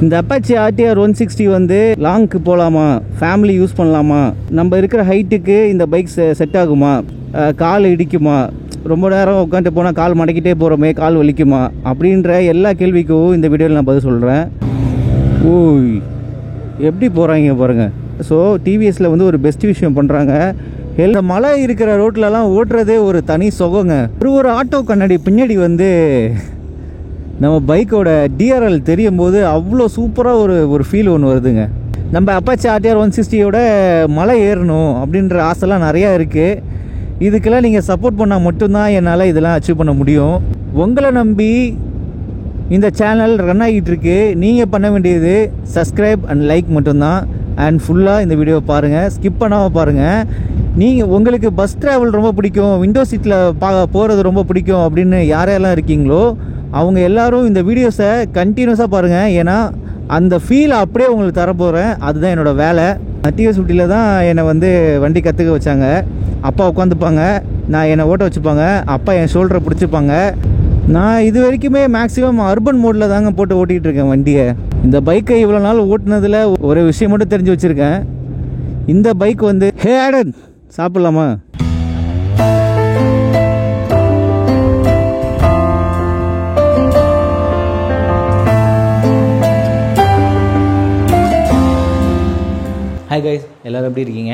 இந்த Apache RTR 160 வந்து லாங்க்கு போகலாமா, ஃபேமிலி யூஸ் பண்ணலாமா, நம்ம இருக்கிற ஹைட்டுக்கு இந்த பைக் செட் ஆகுமா, கால் இடிக்குமா, ரொம்ப நேரம் உட்காந்து போனால் கால் மடக்கிட்டே போகிறோமே கால் வலிக்குமா அப்படின்ற எல்லா கேள்விக்கும் இந்த வீடியோவில் நான் பதில் சொல்கிறேன். ஓய் எப்படி போகிறாங்க பாருங்கள். ஸோ டிவிஎஸில் வந்து ஒரு பெஸ்ட் விஷயம் பண்ணுறாங்க. இந்த மழை இருக்கிற ரோட்லலாம் ஓட்டுறதே ஒரு தனி சுகங்க. ஒரு ஆட்டோ கண்ணாடி பின்னாடி வந்து நம்ம பைக்கோட டிஆர்எல் தெரியும் போது அவ்வளோ சூப்பராக ஒரு ஃபீல் ஒன்று வருதுங்க. நம்ம அப்பாச்சி ஆர்டிஆர் 160யோட மலை ஏறணும் அப்படின்ற ஆசைலாம் நிறையா இருக்குது. இதுக்கெல்லாம் நீங்கள் சப்போர்ட் பண்ணால் மட்டும்தான் என்னால் இதெல்லாம் அச்சீவ் பண்ண முடியும். உங்களை நம்பி இந்த சேனல் ரன் ஆகிட்டு இருக்கு. நீங்கள் பண்ண வேண்டியது சப்ஸ்கிரைப் அண்ட் லைக் மட்டும்தான். அண்ட் ஃபுல்லாக இந்த வீடியோ பாருங்கள், ஸ்கிப் பண்ணாமல் பாருங்கள். நீங்கள் உங்களுக்கு பஸ் ட்ராவல் ரொம்ப பிடிக்கும், விண்டோ சீட்டில் போகிறது ரொம்ப பிடிக்கும் அப்படின்னு யாரெல்லாம் இருக்கீங்களோ அவங்க எல்லோரும் இந்த வீடியோஸை கண்டினியூஸாக பாருங்கள். ஏன்னா அந்த ஃபீல் அப்படியே உங்களுக்கு தரப்போகிறேன். அதுதான் என்னோடய வேலை. டிவிஎஸ் ஊட்டியில் தான் என்னை வந்து வண்டி கற்றுக்க வச்சாங்க. அப்பா உட்காந்துப்பாங்க, நான் என்னை ஓட்ட வச்சுப்பாங்க, அப்பா என் ஷோல்டரை பிடிச்சிப்பாங்க. நான் இது வரைக்குமே மேக்ஸிமம் அர்பன் மோடில் தாங்க போட்டு ஓட்டிகிட்டு இருக்கேன் வண்டியை. இந்த பைக்கை இவ்வளோ நாள் ஓட்டினதில் ஒரு விஷயம் மட்டும் தெரிஞ்சு வச்சுருக்கேன். இந்த பைக் வந்து ஹே ஆடன் சாப்பிட்லாமா? ஹாய் கைஸ், எல்லோரும் எப்படி இருக்கீங்க?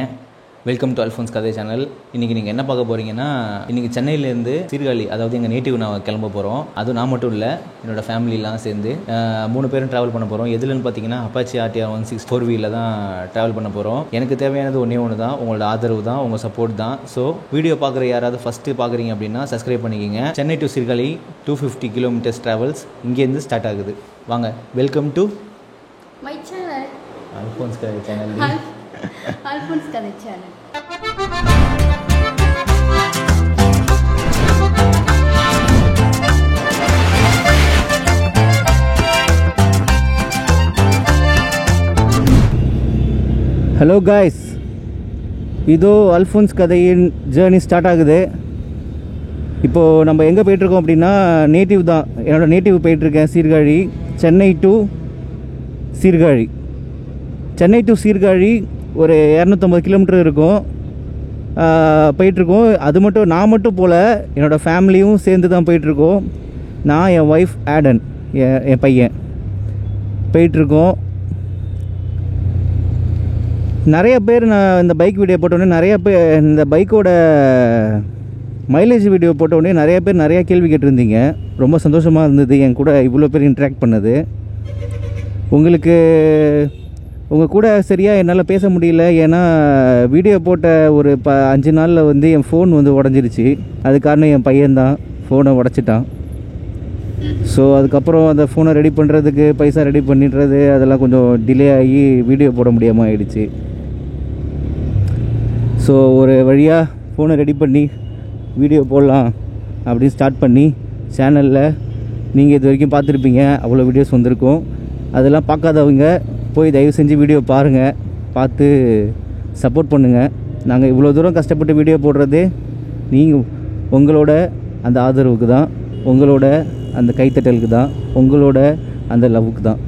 வெல்கம் டு அல்ஃபோன்ஸ் கதை சேனல். இன்றைக்கி நீங்கள் என்ன பார்க்க போகிறீங்கன்னா, இன்றைக்கி சென்னையிலேருந்து சீர்காழி, அதாவது எங்கள் நேட்டிவ் நான் கிளம்ப போகிறோம். அதுவும் நான் மட்டும் இல்லை, என்னோடய ஃபேமிலிலாம் சேர்ந்து 3 பேரும் ட்ராவல் பண்ண போகிறோம். எதுலன்னு பார்த்தீங்கன்னா அப்பாச்சி ஆர்டிஆர் 160 4 வீலில் தான் ட்ராவல் பண்ண போகிறோம். எனக்கு தேவையானது ஒன்று தான், உங்களோட ஆதரவு தான், உங்கள் சப்போர்ட் தான். ஸோ வீடியோ பார்க்குற யாராவது ஃபஸ்ட்டு பார்க்குறீங்க அப்படின்னா சப்ஸ்கிரைப் பண்ணிக்கிங்க. Chennai to Sirkazhi 250 kilometres travels இங்கேருந்து ஸ்டார்ட் ஆகுது. வாங்க, welcome to my channel Alphonse கதை சேனல். அல்ஃபோன்ஸ் கதை சேனல். ஹலோ காய்ஸ், இதோ அல்ஃபோன்ஸ் கதையின் ஜேர்னி ஸ்டார்ட் ஆகுது. இப்போது நம்ம எங்கே போயிட்டுருக்கோம் அப்படின்னா நேட்டிவ் தான். என்னோடய நேட்டிவ் போயிட்டுருக்கேன் சீர்காழி. சென்னை டு சீர்காழி ஒரு 250 கிலோமீட்டர் இருக்கும். போயிட்டுருக்கோம். அது மட்டும் நான் மட்டும் போல், என்னோடய ஃபேமிலியும் சேர்ந்து தான் போயிட்டுருக்கோம். நான், என் ஒய்ஃப் ஆடன், என் பையன் போயிட்டுருக்கோம். நிறைய பேர் நான் இந்த பைக் வீடியோ போட்டோடனே நிறைய பேர் இந்த பைக்கோட மைலேஜ் வீடியோ போட்டோடனே நிறைய பேர் நிறையா கேள்வி கேட்டிருந்தீங்க. ரொம்ப சந்தோஷமாக இருந்தது என் கூட இவ்வளோ பேர் இன்ட்ராக்ட் பண்ணது. உங்களுக்கு உங்கள் கூட சரியாக என்னால் பேச முடியல. ஏன்னா வீடியோ போட்ட ஒரு 5 நாளில் வந்து என் ஃபோன் வந்து உடஞ்சிருச்சு. அது காரணம் என் பையன்தான், ஃபோனை உடச்சிட்டான். ஸோ அதுக்கப்புறம் அந்த ஃபோனை ரெடி பண்ணுறதுக்கு பைசா ரெடி பண்ணிடுறது அதெல்லாம் கொஞ்சம் டிலே ஆகி வீடியோ போட முடியாமல் ஆயிடுச்சு. ஸோ ஒரு வழியாக ஃபோனை ரெடி பண்ணி வீடியோ போடலாம் அப்படின்னு ஸ்டார்ட் பண்ணி சேனலில் நீங்கள் இது வரைக்கும் பார்த்துருப்பீங்க. அவ்வளோ வீடியோஸ் வந்திருக்கும். அதெல்லாம் பார்க்காதவங்க போய் தயவு செஞ்சு வீடியோ பாருங்கள், பார்த்து சப்போர்ட் பண்ணுங்கள். நாங்கள் இவ்வளோ தூரம் கஷ்டப்பட்டு வீடியோ போடுறது நீங்கள் உங்களோட அந்த ஆதரவுக்கு தான், உங்களோட அந்த கைத்தட்டலுக்கு தான், உங்களோட அந்த லவ்வுக்கு தான்.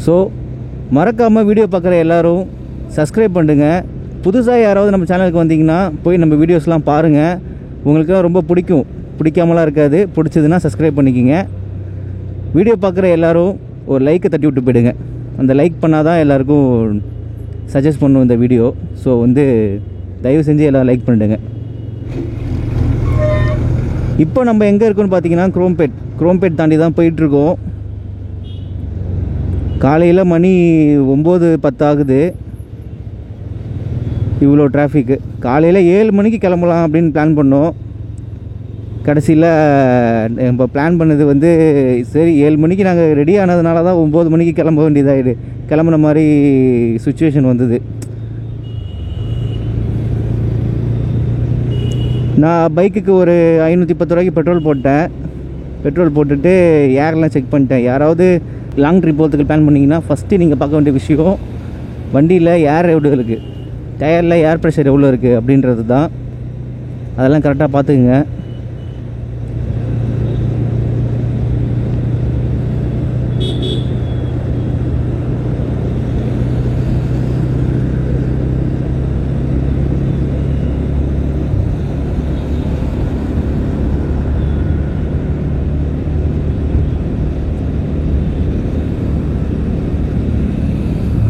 ஸோ மறக்காமல் வீடியோ பார்க்குற எல்லோரும் சப்ஸ்கிரைப் பண்ணுங்கள். புதுசாக யாராவது நம்ம சேனலுக்கு வந்தீங்கன்னா போய் நம்ம வீடியோஸ்லாம் பாருங்கள். உங்களுக்குலாம் ரொம்ப பிடிக்கும், பிடிக்காமலாம் இருக்காது. பிடிச்சதுன்னா சப்ஸ்கிரைப் பண்ணிக்கிங்க. வீடியோ பார்க்குற எல்லோரும் ஒரு லைக்கை தட்டி விட்டு போயிடுங்க. அந்த லைக் பண்ணால் தான் எல்லாேருக்கும் சஜஸ்ட் பண்ணும் இந்த வீடியோ. ஸோ வந்து தயவு செஞ்சு எல்லோரும் லைக் பண்ணிடுங்க. இப்போ நம்ம எங்கே இருக்கோன்னு பார்த்தீங்கன்னா குரோம்பேட் தாண்டி தான் போயிட்டுருக்கோம். காலையில் மணி 9:10 ஆகுது. இவ்வளோ டிராஃபிக்கு. காலையில் 7 மணிக்கு கிளம்பலாம் அப்படின்னு பிளான் பண்ணோம். கடைசியில் நம்ம பிளான் பண்ணது வந்து சரி 7 மணிக்கு நாங்கள் ரெடி ஆனதுனால தான் 9 மணிக்கு கிளம்புன மாதிரி சுச்சுவேஷன் வந்தது. நான் பைக்குக்கு ஒரு 510 ரூபாய்க்கு பெட்ரோல் போட்டுட்டு ஏர்லாம் செக் பண்ணிட்டேன். யாராவது லாங் ட்ரிப் போகிறதுக்கு பிளான் பண்ணிங்கன்னா ஃபஸ்ட்டு நீங்கள் பார்க்க வேண்டிய விஷயம் வண்டியில் ஏர் எவ்வளோ இருக்குது, டயரில் ஏர் ப்ரெஷர் எவ்வளோ இருக்குது அப்படின்றது தான். அதெல்லாம் கரெக்டாக பார்த்துக்குங்க.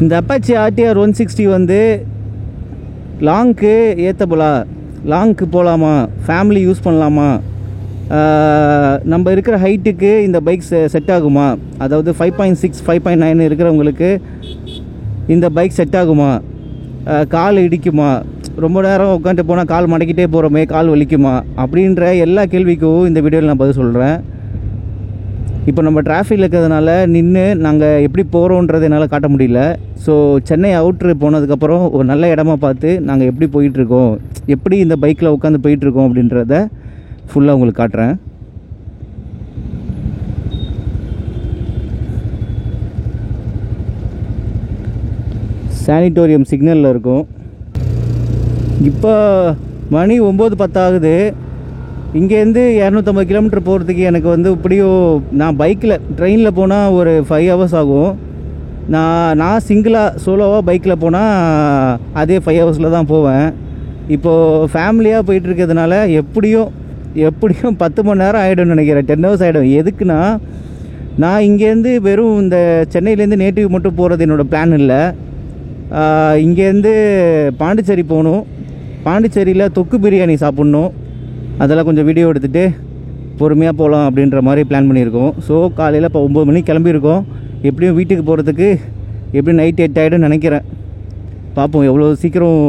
இந்த அப்பாச்சி ஆர்டிஆர் 160 வந்து லாங்க்கு ஏற்றபுலா, லாங்க்கு போகலாமா, ஃபேமிலி யூஸ் பண்ணலாமா, நம்ம இருக்கிற ஹைட்டுக்கு இந்த பைக் செட் ஆகுமா, அதாவது 5.6 5.9 இருக்கிறவங்களுக்கு இந்த பைக் செட் ஆகுமா, கால் இடிக்குமா, ரொம்ப நேரம் உட்காந்துட்டு போனால் கால் மடக்கிட்டே போகிறோமே கால் வலிக்குமா அப்படின்ற எல்லா கேள்விக்கும் இந்த வீடியோவில் நான் பதில் சொல்கிறேன். இப்போ நம்ம டிராஃபிக்கில் இருக்கிறதுனால நின்று நாங்கள் எப்படி போகிறோன்றது என்னால் காட்ட முடியல. ஸோ சென்னை அவுட்ரு போனதுக்கப்புறம் ஒரு நல்ல இடமா பார்த்து நாங்கள் எப்படி போயிட்டுருக்கோம், எப்படி இந்த பைக்கில் உட்காந்து போயிட்டுருக்கோம் அப்படின்றத ஃபுல்லாக உங்களுக்கு காட்டுறேன். சானிட்டோரியம் சிக்னலில் இருக்கும். இப்போ மணி 9:10 ஆகுது. இங்கேருந்து 250 கிலோமீட்டர் போகிறதுக்கு எனக்கு வந்து இப்படியும் நான் பைக்கில் ட்ரெயினில் போனால் ஒரு 5 ஹவர்ஸ் ஆகும். நான் சிங்கிளாக சோலோவாக பைக்கில் போனால் அதே 5 ஹவர்ஸில் தான் போவேன். இப்போது ஃபேமிலியாக போயிட்டுருக்கிறதுனால எப்படியும் 10 மணி நேரம் ஆகிடும்னு நினைக்கிறேன். 10 ஹவர்ஸ் ஆகிடும். எதுக்குன்னா நான் இங்கேருந்து வெறும் இந்த சென்னையிலேருந்து நேட்டிவ் மட்டும் போகிறது என்னோடய பிளான் இல்லை. இங்கேருந்து பாண்டிச்சேரி போகணும். பாண்டிச்சேரியில் தொக்கு பிரியாணி சாப்பிட்ணும். அதெல்லாம் கொஞ்சம் வீடியோ எடுத்துகிட்டு பொறுமையாக போகலாம் அப்படின்ற மாதிரி பிளான் பண்ணியிருக்கோம். ஸோ காலையில் இப்போ 9 மணிக்கு கிளம்பியிருக்கோம். எப்படியும் வீட்டுக்கு போகிறதுக்கு எப்படியும் நைட் 8 ஆகிடும்னு நினைக்கிறேன். பார்ப்போம் எவ்வளோ சீக்கிரம்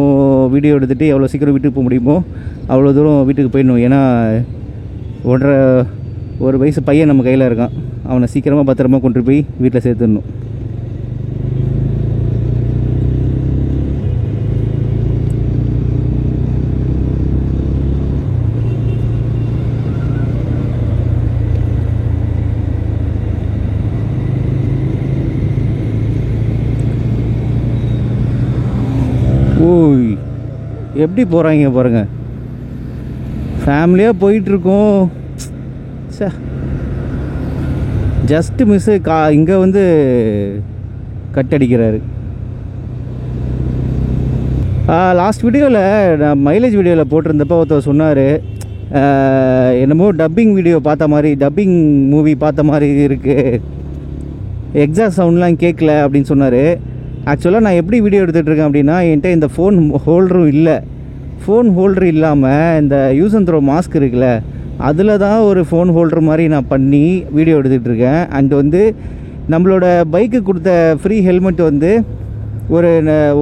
வீடியோ எடுத்துகிட்டு எவ்வளோ சீக்கிரம் வீட்டுக்கு போக முடியுமோ அவ்வளோ தூரம் வீட்டுக்கு போயிடணும். ஏன்னா ஒரு வயசு பையன் நம்ம கையில் இருக்கான். அவனை சீக்கிரமாக பத்திரமா கொண்டு போய் வீட்டில் சேர்த்துடணும். ஓய் எப்படி போகிறாங்க பாருங்க. ஃபேமிலியாக போயிட்டுருக்கோம். சே ஜஸ்ட்டு மிஸ்ஸு இங்கே வந்து கட் அடிக்கிறாரு. லாஸ்ட் வீடியோவில் நான் மைலேஜ் வீடியோவில் போட்டிருந்தப்போ ஒருத்தர் சொன்னார், என்னமோ டப்பிங் வீடியோ பார்த்த மாதிரி, டப்பிங் மூவி பார்த்த மாதிரி இருக்குது, எக்ஸாஸ்ட் சவுண்ட்லாம் கேட்கல அப்படின்னு சொன்னார். ஆக்சுவலாக நான் எப்படி வீடியோ எடுத்துகிட்டு இருக்கேன் அப்படின்னா, என்கிட்ட இந்த ஃபோன் ஹோல்டரும் இல்லை. ஃபோன் ஹோல்டர் இல்லாமல் இந்த யூஸ் அண்ட் த்ரோ மாஸ்க் இருக்குல்ல, அதில் தான் ஒரு ஃபோன் ஹோல்டர் மாதிரி நான் பண்ணி வீடியோ எடுத்துகிட்டு இருக்கேன். அண்ட் வந்து நம்மளோட பைக்கு கொடுத்த ஃப்ரீ ஹெல்மெட் வந்து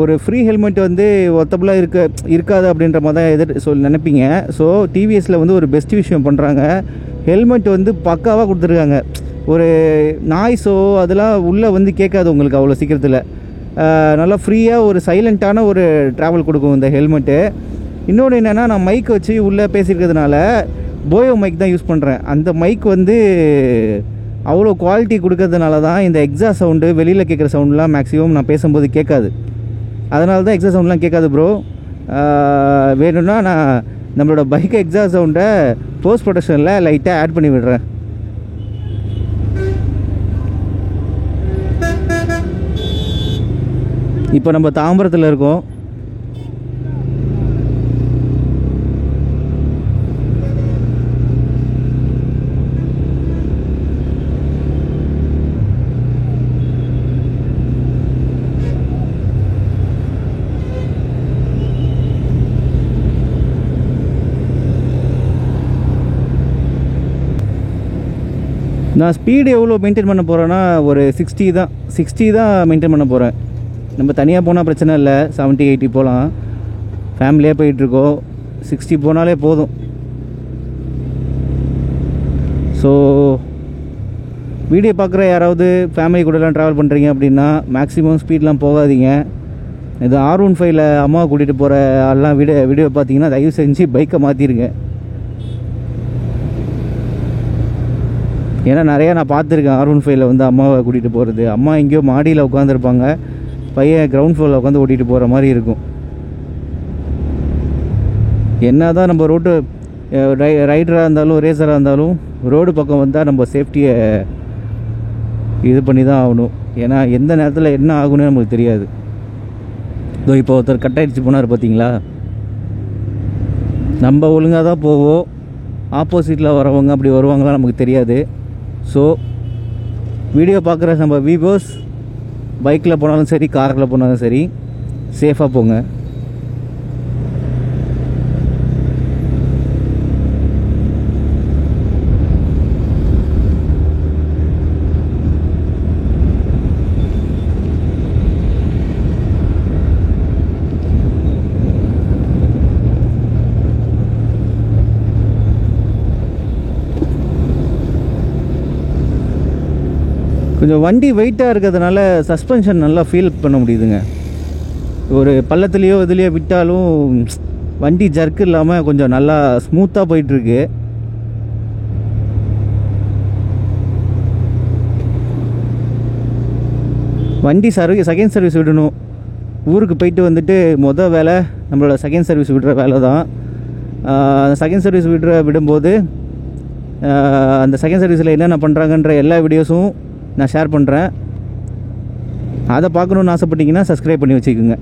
ஒரு ஃப்ரீ ஹெல்மெட் வந்து ஒத்தபுளாக இருக்காது அப்படின்ற மாதிரி தான் நினைப்பீங்க. ஸோ டிவிஎஸில் வந்து ஒரு பெஸ்ட் விஷயம் பண்ணுறாங்க. ஹெல்மெட் வந்து பக்காவாக கொடுத்துருக்காங்க. ஒரு நாய்ஸோ அதெல்லாம் உள்ளே வந்து கேட்காது உங்களுக்கு அவ்வளோ சீக்கிரத்தில். நல்லா ஃப்ரீயாக ஒரு சைலண்ட்டான ஒரு ட்ராவல் கொடுக்கும் இந்த ஹெல்மெட்டு. இன்னொன்று என்னென்னா, நான் மைக் வச்சு உள்ளே பேசியிருக்கிறதுனால போயோ மைக் தான் யூஸ் பண்ணுறேன். அந்த மைக் வந்து அவ்வளோ குவாலிட்டி கொடுக்கறதுனால தான் இந்த எக்ஸாஸ்ட் சவுண்டு, வெளியில் கேட்குற சவுண்ட்லாம் மேக்ஸிமம் நான் பேசும்போது கேட்காது. அதனால தான் எக்ஸாஸ்ட் சவுண்ட்லாம் கேட்காது ப்ரோ. வேணும்னா நான் நம்மளோட பைக் எக்ஸாஸ்ட் சவுண்டை போஸ்ட் ப்ரொடக்ஷனில் லைட்டாக ஆட் பண்ணி விடுறேன். இப்போ நம்ம தாம்பரத்தில் இருக்கோம். நான் ஸ்பீடு எவ்வளோ மெயின்டைன் பண்ண போகிறேன்னா, ஒரு 60 தான் மெயின்டைன் பண்ண போகிறேன். நம்ம தனியாக போனால் பிரச்சனை இல்லை, 70 80 போகலாம். ஃபேமிலியாக போயிட்டுருக்கோம், 60 போனாலே போதும். ஸோ வீடியோ பார்க்குற யாராவது ஃபேமிலி கூடலாம் ட்ராவல் பண்ணுறீங்க அப்படின்னா மேக்ஸிமம் ஸ்பீட்லாம் போகாதீங்க. இது R15ல் அம்மாவை கூட்டிகிட்டு போகிற ஆள்லாம் வீடியோ பார்த்தீங்கன்னா தயவு செஞ்சு பைக்கை மாற்றிடுங்க. ஏன்னா நிறையா நான் பார்த்துருக்கேன் R15ல் வந்து அம்மாவை கூட்டிகிட்டு போகிறது. அம்மா எங்கேயோ மாடியில் உட்காந்துருப்பாங்க, பையன் கிரவுண்ட் ஃப்ளோரில் உட்காந்து ஓட்டிகிட்டு போகிற மாதிரி இருக்கும். என்ன தான் நம்ம ரோட்டு ரைடராக இருந்தாலும் ரேசராக இருந்தாலும் ரோடு பக்கம் வந்தால் நம்ம சேஃப்டியை இது பண்ணி தான் ஆகணும். ஏன்னா எந்த நேரத்தில் என்ன ஆகுன்னு நமக்கு தெரியாது. இதோ இப்போ ஒருத்தர் கட் ஆகிடுச்சு போனார் பார்த்தீங்களா. நம்ம ஒழுங்காக தான் போவோம், ஆப்போசிட்டில் வரவங்க அப்படி வருவாங்களாம் நமக்கு தெரியாது. ஸோ வீடியோ பார்க்குற நம்ம வியூவர்ஸ் பைக்கில் போனாலும் சரி, காரில் போனாலும் சரி, சேஃபாக போங்க. கொஞ்சம் வண்டி வெயிட்டாக இருக்கிறதுனால சஸ்பென்ஷன் நல்லா ஃபீல் பண்ண முடியுதுங்க. ஒரு பள்ளத்துலேயோ இதுலேயோ விட்டாலும் வண்டி ஜர்க்கு இல்லாமல் கொஞ்சம் நல்லா ஸ்மூத்தாக போயிட்டுருக்கு. வண்டி செகண்ட் சர்வீஸ் விடணும். ஊருக்கு போயிட்டு வந்துட்டு மொதல் வேலை நம்மளோட செகண்ட் சர்வீஸ் விடுற வேலை தான். செகண்ட் சர்வீஸ் விடும்போது அந்த செகண்ட் சர்வீஸில் என்னென்ன பண்ணுறாங்கன்ற எல்லா வீடியோஸும் நான் ஷேர் பண்ணுறேன். அதை பார்க்கணுன்னு ஆசைப்பட்டீங்கன்னா சப்ஸ்கிரைப் பண்ணி வச்சுக்கோங்க.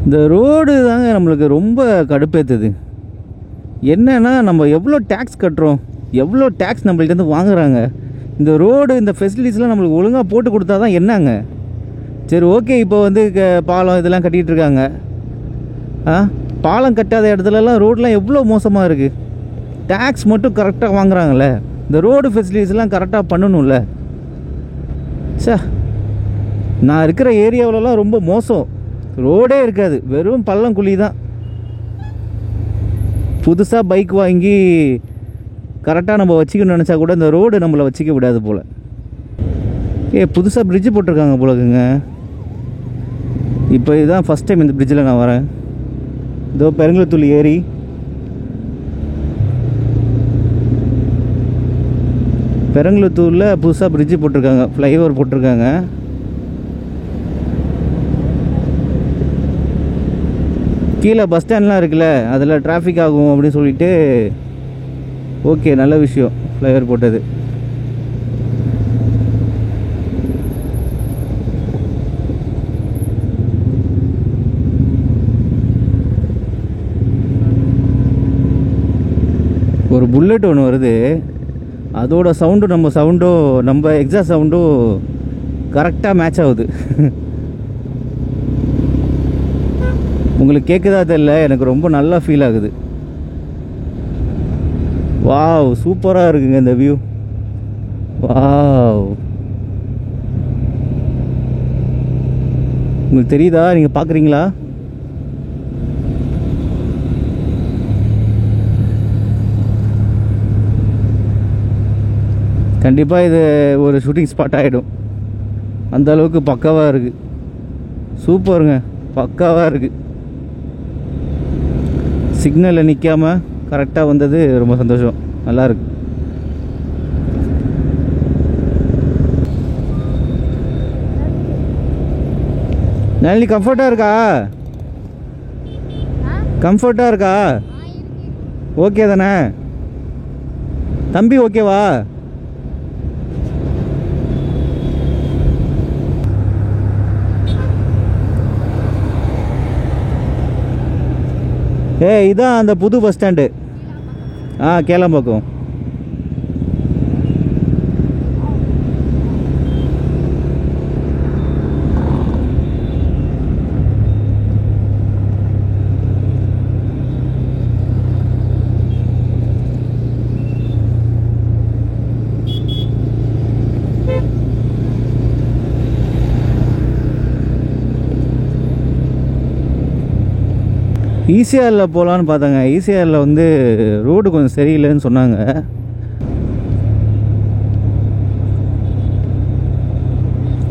இந்த ரோடு தாங்க நம்மளுக்கு ரொம்ப கடுப்பேற்றுது. என்னன்னா, நம்ம எவ்வளோ டேக்ஸ் கட்டுறோம், எவ்வளோ டேக்ஸ் நம்மள்கிட்ட வாங்குறாங்க. இந்த ரோடு, இந்த ஃபெசிலிட்டிஸ்லாம் நம்மளுக்கு ஒழுங்காக போட்டு கொடுத்தா தான் என்னங்க. சரி, ஓகே, இப்போ வந்து பாலம் இதெல்லாம் கட்டிகிட்டு இருக்காங்க. பாலம் கட்டாத இடத்துலலாம் ரோடெலாம் எவ்வளோ மோசமாக இருக்குது. டேக்ஸ் மட்டும் கரெக்டாக வாங்குறாங்கல்ல, இந்த ரோடு ஃபெசிலிட்டிஸ்லாம் கரெக்டாக பண்ணணும்ல. சார், நான் இருக்கிற ஏரியாவிலலாம் ரொம்ப மோசம். ரோடே இருக்காது, வெறும் பள்ளம் குழி தான். புதுசாக பைக் வாங்கி கரெக்டாக நம்ம வச்சுக்கணும்னு நினச்சா கூட இந்த ரோடு நம்மளை வச்சுக்க விடாது போல். புதுசாக பிரிட்ஜு போட்டிருக்காங்க போலக்குங்க. இப்போ இதுதான் ஃபஸ்ட் டைம் இந்த பிரிட்ஜில் நான் வரேன். இதோ பெருங்குளத்தூர் ஏரி. பெருங்குளத்தூரில் புதுசாக பிரிட்ஜு போட்டிருக்காங்க, ஃப்ளைஓவர் போட்டிருக்காங்க. கீழே பஸ் ஸ்டாண்ட்லாம் இருக்குல்ல, அதில் டிராஃபிக் ஆகும் அப்படின்னு சொல்லிட்டு, ஓகே, நல்ல விஷயம் ஃப்ளைஓவர் போட்டது. ஒரு புல்லட் ஒன்று வருது, அதோட சவுண்டும் நம்ம சவுண்டும், நம்ம எக்ஸாஸ்ட் சவுண்டும் கரெக்டாக மேட்ச் ஆகுது. உங்களுக்கு கேட்குதா தெரியல, எனக்கு ரொம்ப நல்லா ஃபீல் ஆகுது. வாவ், சூப்பராக இருக்குங்க இந்த வியூ. வாவ், உங்களுக்கு தெரியுதா? நீங்கள் பார்க்குறீங்களா? கண்டிப்பாக இது ஒரு ஷூட்டிங் ஸ்பாட் ஆகிடும். அந்த அளவுக்கு பக்காவாக இருக்குது. சூப்பருங்க, பக்காவாக இருக்குது. சிக்னலில் நிற்காமல் கரெக்டாக வந்தது ரொம்ப சந்தோஷம். நல்லாயிருக்கு. நளினி, கம்ஃபர்ட்டாக இருக்கா? கம்ஃபர்ட்டாக இருக்கா? ஓகே தானே தம்பி? ஓகேவா? இதான் அந்த புது பஸ் ஸ்டாண்டு. கேளம்பாக்கம். ஈசிஆரில் போகலான்னு பார்த்தாங்க. ஈசிஆரில் வந்து ரோடு கொஞ்சம் சரியில்லைன்னு சொன்னாங்க.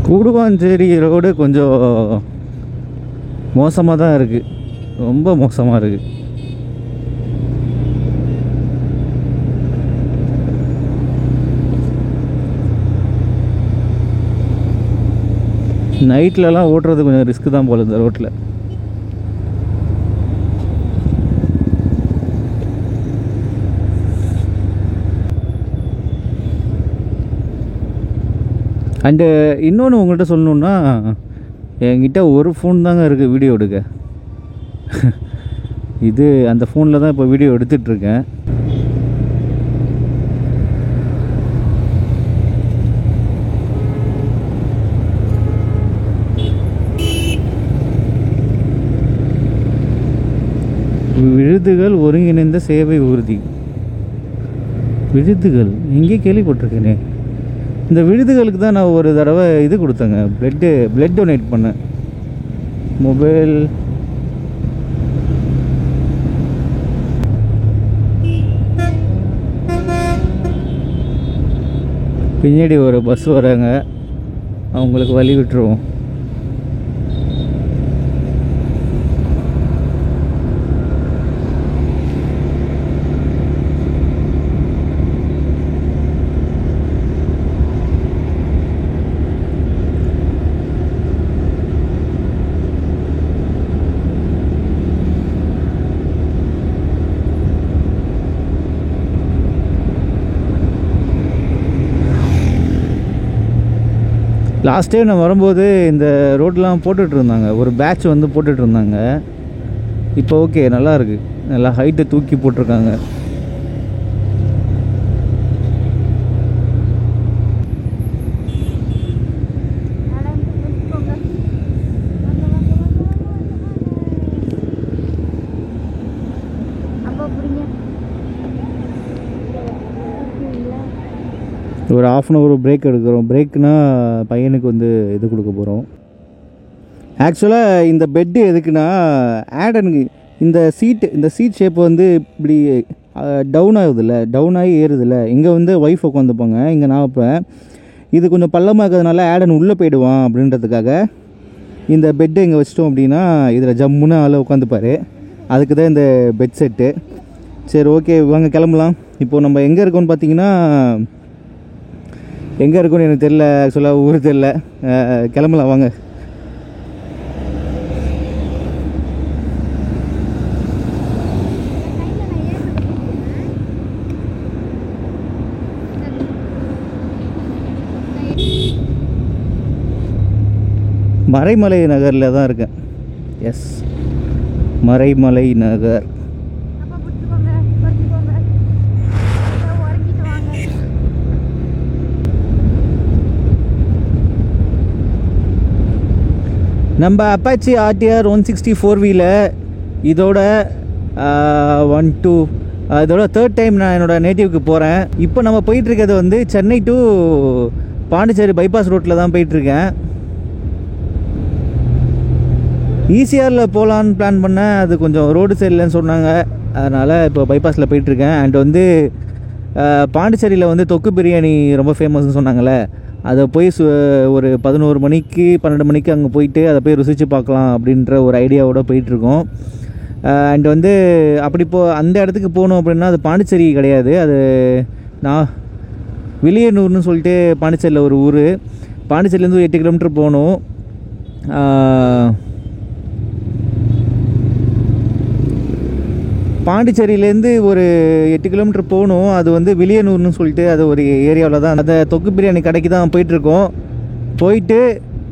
கூடுவாஞ்சேரி ரோடு கொஞ்சம் மோசமாக தான் இருக்குது, ரொம்ப மோசமாக இருக்குது. நைட்லலாம் ஓட்டுறது கொஞ்சம் ரிஸ்க்கு தான் போல இந்த ரோட்டில். அண்டு இன்னொன்று உங்கள்கிட்ட சொல்லணுன்னா, என்கிட்ட ஒரு ஃபோன் தாங்க இருக்குது வீடியோ எடுக்க. இது அந்த ஃபோனில் தான் இப்போ வீடியோ எடுத்துகிட்ருக்கேன். விருதுகள் ஒருங்கிணைந்த சேவை உறுதி. விருதுகள் எங்கே கேள்விப்பட்டிருக்கேனே. இந்த விருதுகளுக்கு தான் நான் ஒரு தடவை இது கொடுத்தேங்க, பிளட் டொனேட் பண்ணேன். மொபைல் பின்னாடி ஒரு பஸ் வராங்க, அவங்களுக்கு வழி விட்டுருவோம். லாஸ்ட் டைம் நான் வரும்போது இந்த ரோடெலாம் போட்டுட்ருந்தாங்க, ஒரு பேட்ச் வந்து போட்டுட்ருந்தாங்க. இப்போ ஓகே, நல்லா இருக்குது, நல்லா ஹைட்டை தூக்கி போட்டிருக்காங்க. ஒரு 1/2 hour பிரேக் எடுக்கிறோம். பிரேக்னால் பையனுக்கு வந்து இது கொடுக்க போகிறோம். ஆக்சுவலாக இந்த பெட்டு எதுக்குன்னா, ஆடனுக்கு இந்த சீட் ஷேப் வந்து இப்படி டவுன் ஆகுதில்ல, டவுன் ஆகி ஏறுதில்ல. இங்கே வந்து ஒய்ஃப் உட்காந்துப்பாங்க, இங்கே நான் வைப்பேன். இது கொஞ்சம் பள்ளமாக இருக்கிறதுனால ஆடன் உள்ளே போயிடுவான் அப்படின்றதுக்காக இந்த பெட்டு இங்கே வச்சிட்டோம் அப்படின்னா இதில் ஜம்முன்னு ஆள் உட்காந்துப்பார். அதுக்கு தான் இந்த பெட் செட்டு. சரி ஓகே, வாங்க கிளம்பலாம். இப்போது நம்ம எங்கே இருக்கோம்னு பார்த்தீங்கன்னா, எங்கே இருக்குன்னு எனக்கு தெரில, ஆக்சுவலாக ஊர் தெரில. கிளம்பலாம் வாங்க. மறைமலை நகரில் தான் இருக்கேன். எஸ், மறைமலை நகர். நம்ம அப்பாச்சி ஆர்டிஆர் 160 4-wheeler இதோட 3rd டைம் நான் என்னோடய நேட்டிவ்க்கு போகிறேன். இப்போ நம்ம போயிட்டுருக்கிறது வந்து சென்னை டு பாண்டிச்சேரி பைபாஸ் ரோட்டில் தான் போயிட்டுருக்கேன். ஈசிஆரில் போகலான்னு பிளான் பண்ணேன், அது கொஞ்சம் ரோடு சரியில்லைன்னு சொன்னாங்க, அதனால் இப்போ பைபாஸில் போயிட்டுருக்கேன். அண்ட் வந்து பாண்டிச்சேரியில் வந்து தொக்கு பிரியாணி ரொம்ப ஃபேமஸ்ன்னு சொன்னாங்கள்ல, அதை போய் ஒரு 11 மணிக்கு 12 மணிக்கு அங்கே போயிட்டு அதை போய் ருசித்து பார்க்கலாம் அப்படின்ற ஒரு ஐடியாவோடு போயிட்டுருக்கோம். அண்ட் வந்து அப்படி அந்த இடத்துக்கு போகணும் அப்படின்னா அது பாண்டிச்சேரி கிடையாது, அது நான் வில்லியனூர்னு சொல்லிட்டு பாண்டிச்சேரியில் ஒரு ஊர். பாண்டிச்சேரியிலேருந்து ஒரு 8 கிலோமீட்டர் போகணும். பாண்டிச்சேரியிலேருந்து ஒரு 8 கிலோமீட்டர் போகணும். அது வந்து வில்லியனூர்னு சொல்லிட்டு அது ஒரு ஏரியாவில் தான். அந்த தொக்கு பிரியாணி கடைக்கு தான் போயிட்டுருக்கோம். போயிட்டு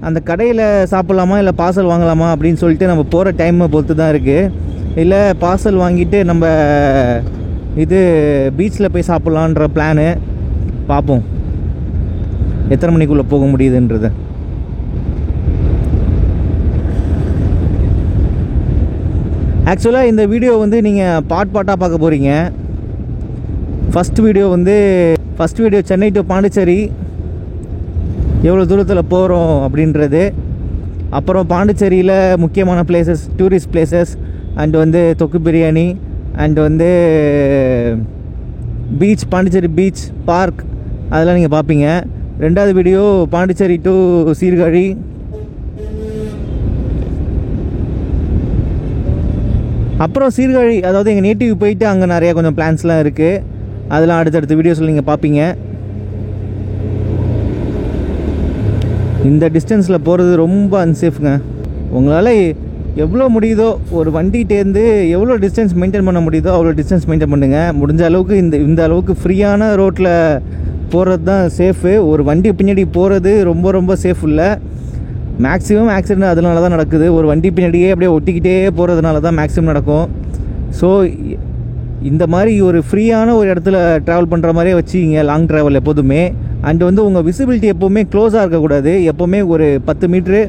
அந்த கடையில் சாப்பிட்லாமா இல்லை பார்சல் வாங்கலாமா அப்படின்னு சொல்லிட்டு நம்ம போகிற டைமை பொறுத்து தான் இருக்குது. இல்லை பார்சல் வாங்கிட்டு நம்ம இது பீச்சில் போய் சாப்பிட்லான்ற பிளானு. பார்ப்போம் எத்தனை மணிக்குள்ளே போக முடியுதுன்றது. ஆக்சுவலாக இந்த வீடியோ வந்து நீங்கள் பார்ட்டாக பார்க்க போகிறீங்க. First video Chennai to Pondicherry எவ்வளோ தூரத்தில் போகிறோம் அப்படின்றது. அப்புறம் பாண்டிச்சேரியில் முக்கியமான பிளேசஸ், டூரிஸ்ட் பிளேசஸ், அண்ட் வந்து தொக்கு பிரியாணி, அண்ட் வந்து பீச், பாண்டிச்சேரி பீச், பார்க், அதெல்லாம் நீங்கள் பார்ப்பீங்க. 2வது வீடியோ பாண்டிச்சேரி டு சீர்காழி. அப்புறம் சீர்காழி, அதாவது எங்கள் நேட்டிவ் போயிட்டு அங்கே நிறையா கொஞ்சம் பிளான்ஸ்லாம் இருக்குது. அதெல்லாம் அடுத்தடுத்த வீடியோஸில் நீங்கள் பார்ப்பீங்க. இந்த டிஸ்டன்ஸில் போகிறது ரொம்ப அன்சேஃப்ங்க. உங்களால் எவ்வளோ முடியுதோ ஒரு வண்டிகிட்டேருந்து எவ்வளோ டிஸ்டன்ஸ் மெயின்டைன் பண்ண முடியுதோ அவ்வளோ டிஸ்டன்ஸ் மெயின்டைன் பண்ணுங்கள். முடிஞ்ச அளவுக்கு இந்த அளவுக்கு ஃப்ரீயான ரோட்டில் போகிறது தான் சேஃபு. ஒரு வண்டி பின்னாடி போகிறது ரொம்ப ரொம்ப சேஃப் இல்லை. மேக்ஸிமம் ஆக்சிடெண்ட் அதனால தான் நடக்குது. ஒரு வண்டி பின்னாடியே அப்படியே ஒட்டிக்கிட்டே போகிறதுனால தான் மேக்ஸிமம் நடக்கும். ஸோ இந்த மாதிரி ஒரு ஃப்ரீயான ஒரு இடத்துல ட்ராவல் பண்ணுற மாதிரியே வச்சுக்கிங்க லாங் ட்ராவல் எப்போதுமே. அண்ட் வந்து உங்கள் விசிபிலிட்டி எப்போவுமே க்ளோஸாக இருக்கக்கூடாது. எப்போவுமே ஒரு 10 மீட்ரு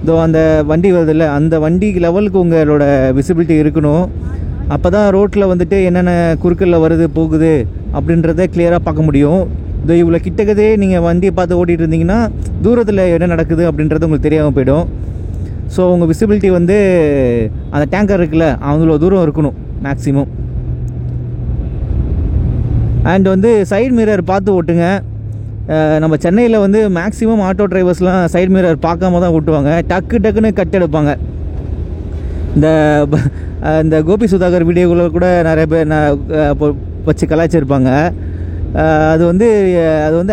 இதோ அந்த வண்டி வருதில்ல, அந்த வண்டி லெவலுக்கு உங்களோட விசிபிலிட்டி இருக்கணும். அப்போ தான் ரோட்டில் வந்துட்டு என்னென்ன குறுக்கலில் வருது போகுது அப்படின்றத கிளியராக பார்க்க முடியும். இதோ இவ்வளோ கிட்டக்கதே நீங்கள் வண்டியை பார்த்து ஓட்டிகிட்டு இருந்தீங்கன்னா தூரத்தில் என்ன நடக்குது அப்படின்றது உங்களுக்கு தெரியாமல் போயிடும். ஸோ உங்கள் விசிபிலிட்டி வந்து அந்த டேங்கர் இருக்குல்ல அவ்வளோ தூரம் இருக்கணும் மேக்ஸிமம். அண்ட் வந்து சைடு மிரர் பார்த்து ஓட்டுங்க. நம்ம சென்னையில் வந்து மேக்ஸிமம் ஆட்டோ டிரைவர்ஸ்லாம் சைடு மிரர் பார்க்காம தான் ஓட்டுவாங்க. டக்குன்னு கட் எடுப்பாங்க. இந்த கோபி சுதாகர் வீடியோக்குள்ள கூட நிறைய பேர் வச்சு கலாய்ச்சிருப்பாங்க. அது வந்து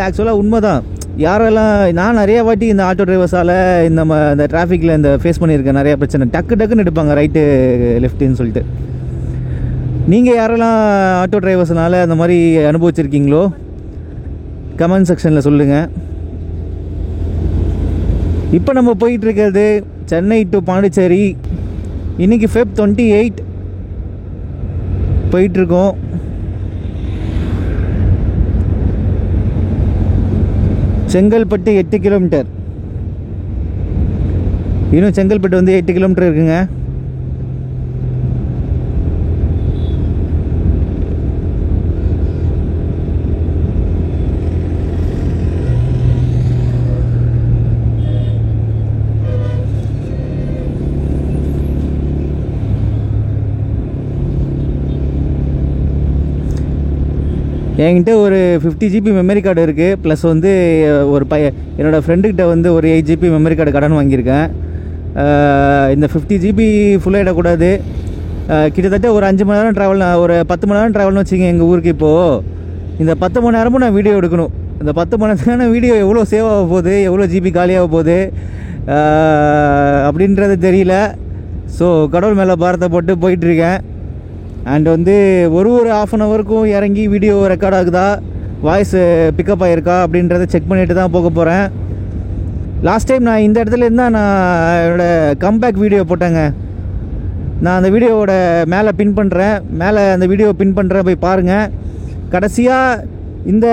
ஆக்சுவலாக உண்மை தான். யாரெல்லாம் நான் நிறைய வாட்டி இந்த ஆட்டோ டிரைவர்ஸால் இந்த டிராஃபிக்கில் இந்த ஃபேஸ் பண்ணியிருக்கேன் நிறையா பிரச்சனை. டக்குன்னு எடுப்பாங்க ரைட்டு லெஃப்ட்டுன்னு சொல்லிட்டு. நீங்கள் யாரெல்லாம் ஆட்டோ டிரைவர்ஸ்னால அந்த மாதிரி அனுபவிச்சிருக்கீங்களோ கமெண்ட் செக்ஷனில் சொல்லுங்கள். இப்போ நம்ம போயிட்டுருக்கிறது சென்னை டு பாண்டிச்சேரி. இன்றைக்கி Feb 28 போயிட்டுருக்கோம். செங்கல்பட்டு 8 கிலோமீட்டர். இன்னும் செங்கல்பட்டு வந்து 8 கிலோமீட்டர் இருக்குங்க. என்கிட்ட ஒரு 50 GB மெமரி கார்டு இருக்குது. ப்ளஸ் வந்து ஒரு என்னோடய ஃப்ரெண்டுக்கிட்ட வந்து ஒரு 8 GB மெமரி கார்டு கடன் வாங்கியிருக்கேன். இந்த 50 GB ஃபுல்லாகிடக்கூடாது. கிட்டத்தட்ட ஒரு 5 மணி நேரம் ட்ராவல், ஒரு 10 மணி நேரம் ட்ராவல்னு வச்சுங்க எங்கள் ஊருக்கு. இப்போது இந்த 10 மணி நேரமும் நான் வீடியோ எடுக்கணும். இந்த 10 மணி நேரம் வீடியோ எவ்வளோ சேவ் ஆக போகுது, எவ்வளோ GB காலியாக போகுது அப்படின்றது தெரியல. ஸோ கடவுள் மேலே பாரத்தை போட்டு போயிட்டுருக்கேன். அண்ட் வந்து ஒரு ½ அன் ஹவருக்கும் இறங்கி வீடியோ ரெக்கார்ட் ஆகுதா, வாய்ஸ் பிக்கப் ஆகிருக்கா அப்படின்றத செக் பண்ணிட்டு தான் போக போகிறேன். லாஸ்ட் டைம் நான் இந்த இடத்துல இருந்தால் நான் என்னோடய கம்பேக் வீடியோ போட்டேங்க. நான் அந்த வீடியோவோட மேலே பின் பண்ணுறேன், மேலே அந்த வீடியோ பின் பண்ணுறேன், போய் பாருங்கள். கடைசியாக இந்த